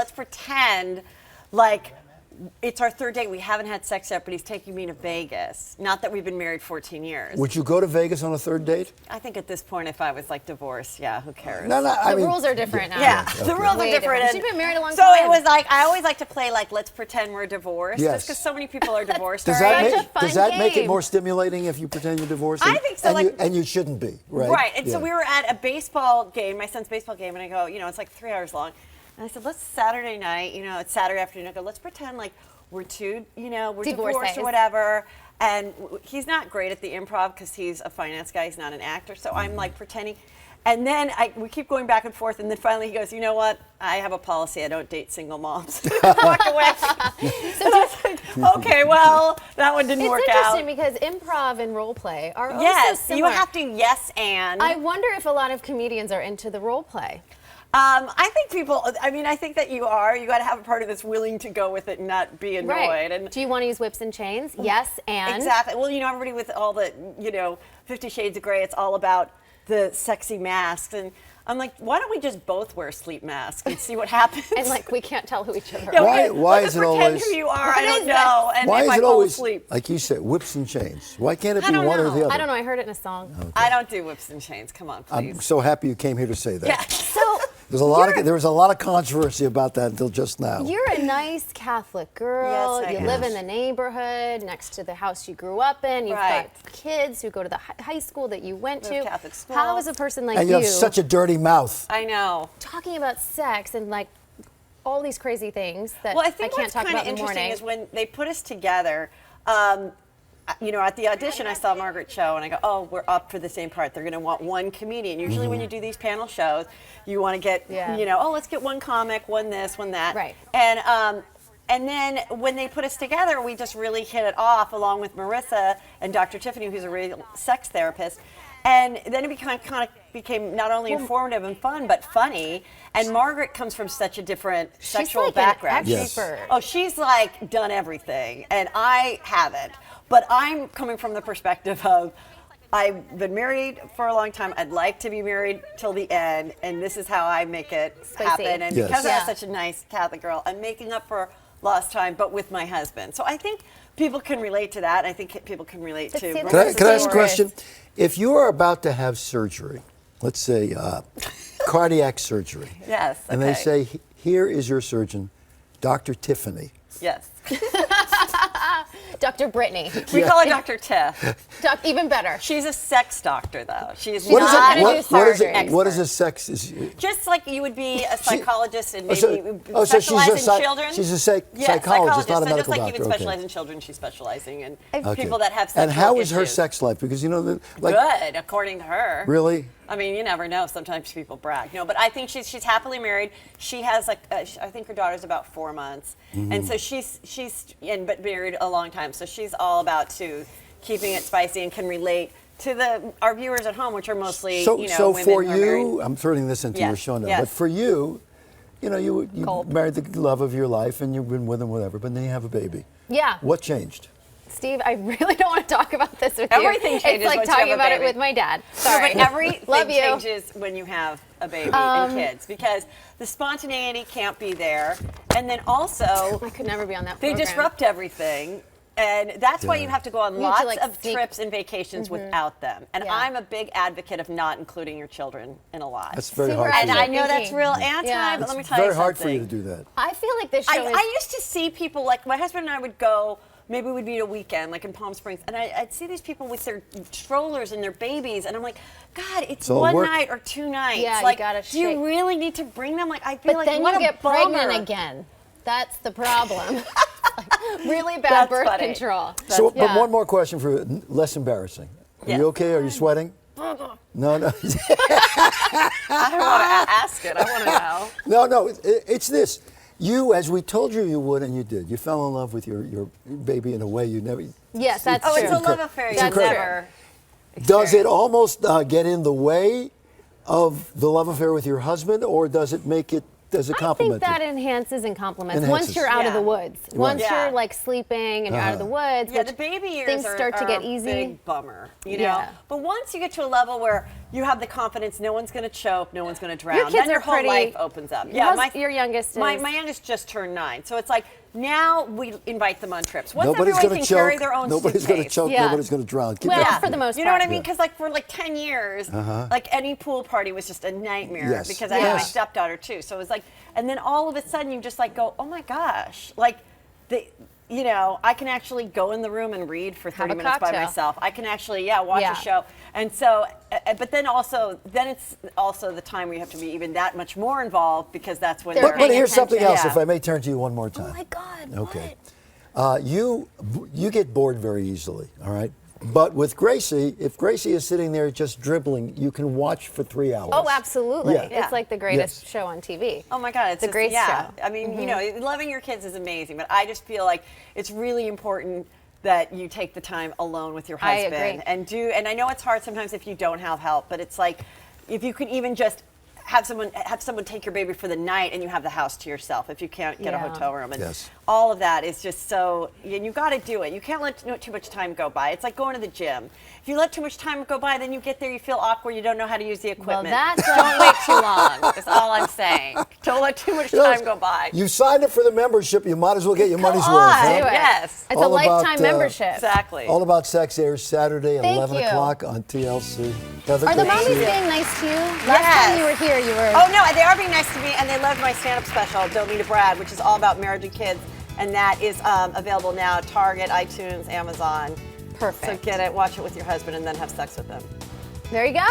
Let's pretend like it's our third date. We haven't had sex yet, but he's taking me to Vegas. Not that we've been married 14 years. Would you go to Vegas on a third date? I think at this point, if I was like divorced, yeah, who cares? No, The rules are different now. Yeah, the rules are different. She's been married a long so time. it was like, I always like to play like, let's pretend we're divorced. Yes. Just because so many people are divorced. Does already. that make it more stimulating if you pretend you're divorced? I think so. And you shouldn't be, right? Right. And so we were at a baseball game, my son's baseball game, and I go, it's like 3 hours long. And I said, let's Saturday night, it's Saturday afternoon. I go, let's pretend like we're we're divorced or whatever. And he's not great at the improv because he's a finance guy. He's not an actor. So I'm like pretending. And then we keep going back and forth. And then finally he goes, you know what? I have a policy. I don't date single moms. Walk away. So I was like, okay, well, that one didn't work out. It's interesting because improv and role play are also you similar. have to yes and. I wonder if a lot of comedians are into the role play. I think that you are. You got to have a partner that's willing to go with it and not be annoyed. Right. And do you want to use whips and chains? Yes, and. Exactly. Well, everybody with all the, 50 Shades of Grey, it's all about the sexy masks. And I'm like, why don't we just both wear sleep masks and see what happens? And we can't tell who each other are. Yeah, why is it always? Pretend who you are. I don't know. And why if is I it fall always asleep. like you said, whips and chains? Why can't it be don't one or know. the other? I don't know. I heard it in a song. Okay. I don't do whips and chains. Come on, please. I'm so happy you came here to say that. Yeah. So There was a lot of controversy about that until just now. you're a nice Catholic girl. Yes, I you am. live in the neighborhood next to the house you grew up in. You've Right. got kids who go to the high school that you went to. Catholic school. How is a person like And you have such a dirty mouth. I know. talking about sex and all these crazy things that Well, I I think can't what's talk kind of about in the interesting morning? is when they put us together. At the audition, I saw Margaret's show, and I go, "Oh, we're up for the same part. They're going to want one comedian." Usually, when you do these panel shows, you want to get, let's get one comic, one this, one that. Right. And then when they put us together, we just really hit it off, along with Marissa and Dr. Tiffany, who's a real sex therapist. And then it kind of became not only informative and fun, but funny. And Margaret comes from such a different sexual background. An expert. Oh, she's done everything, and I haven't. But I'm coming from the perspective of, I've been married for a long time. I'd like to be married till the end, and this is how I make it happen. And because I'm such a nice Catholic girl, I'm making up for lost time, but with my husband. So I think people can relate to that. I think people can relate to. Can I ask a question? If you are about to have surgery, let's say cardiac surgery. Yes. And they say, here is your surgeon, Dr. Tiffany. Yes. Dr. Brittany. We call her Dr. Tiff. Even better. She's a sex doctor, though. She's What not is a surgery it? What is expert. a sex? Just like you would be a psychologist and maybe so specialize in children. She's a psychologist, not a medical so just like doctor. you would specialize in children, she's specializing in Okay. people that have sexual And how is her issues. sex life? Because Good, according to her. Really? I mean, you never know. Sometimes people brag. But I think she's happily married. She has I think her daughter's about 4 months, and so she's but married a long time. So she's all about keeping it spicy and can relate to our viewers at home, which are mostly So women for who are you, married. I'm turning this into your show now. Yes. But for you, you married the love of your life, and you've been with him, whatever. But then you have a baby. Yeah. What changed? Steve, I really don't want to talk about this with Everything you. changes It's like once you have talking a about it baby. with my dad. No, Sorry. but everything Love you. changes when you have a baby and kids, because the spontaneity can't be there, and then also I could never be on that they program. disrupt everything. And that's why you have to go on You have to, lots of sneak. trips and vacations without them. And Yeah. I'm a big advocate of not including your children in a lot. That's very See, hard we're for And you. I know that's Thinking. real anti, Yeah. but let me It's tell you very something. hard for you to do that. I feel like this show is... I used to see people, like my husband and I would go, maybe we'd be at a weekend, like in Palm Springs, and I'd see these people with their strollers and their babies, and I'm like, God, it's all one work. night or 2 nights. Yeah, you like, gotta do you shake. really need to bring them? Like, I feel But like, then what you a get bummer. pregnant again. That's the problem. Really bad That's birth funny. control. So, but Yeah. one more question for you, less embarrassing. Are Yes. you okay? Are you sweating? No. I don't want to ask it. I want to know. No, it's this. You, as we told you would, and you did. You fell in love with your baby in a way you never. Yes, that's Oh, true. it's a love affair. You That's never. Does it almost get in the way of the love affair with your husband, or does it make it? Does it I compliment think that you? enhances and compliments. Enhances. Once you're out of the Yeah. woods, once Yeah. you're like sleeping and you're out of the woods, Yeah, which the baby years things are, start to are get a easy. big bummer, you know. Yeah. But once you get to a level where you have the confidence. No one's going to choke. No one's going to drown. Your kids then your are whole pretty- life opens up. Your youngest is... My youngest just turned 9, so it's like now we invite them on trips. Once Nobody's everyone going to can carry choke. their own Nobody's going to suitcase. choke. Yeah. Nobody's going to drown. Keep Well, that for the most You know what I part. mean? Because like for like 10 years, like any pool party was just a nightmare Yes. because I had my Yes. stepdaughter too. So it was like, and then all of a sudden you just like go, oh my gosh, like I can actually go in the room and read for 30 a minutes by cocktail. myself. I can actually, watch Yeah. a show. And so, but then it's also the time where you have to be even that much more involved because that's when They're you're But paying here's something attention. else, Yeah. if I may turn to you one more time. Oh my God, Okay. what? You get bored very easily, all right? But with Gracie, if Gracie is sitting there just dribbling, you can watch for 3 hours. Oh, absolutely. Yeah. It's like the greatest Yes. show on TV. Oh my God, it's The just, Grace yeah. show. I mean, loving your kids is amazing, but I just feel like it's really important that you take the time alone with your I husband agree. and I know it's hard sometimes if you don't have help, but it's like if you could even just have someone take your baby for the night and you have the house to yourself if you can't get a Yeah. hotel room and Yes. all of that is just so and you got to do it. You can't let too much time go by. It's like going to the gym. If you let too much time go by, then you get there, you feel awkward, you don't know how to use the equipment. that's don't wait too long. That's all I'm saying. Don't let too much time go by. You signed up for the membership, you might as well get your money's on. worth. huh? Do it. Yes. It's a All about, lifetime membership. Exactly. All About Sex airs Saturday at Thank 11 you. o'clock on TLC. Heather, Are the good to mommies see you. being nice to you? Last time you were here, you were... Oh no, they are being nice to me, and they loved my stand-up special, Don't Need a Brad, which is all about marriage and kids, and that is available now at Target, iTunes, Amazon. Perfect. So get it, watch it with your husband, and then have sex with them. There you go.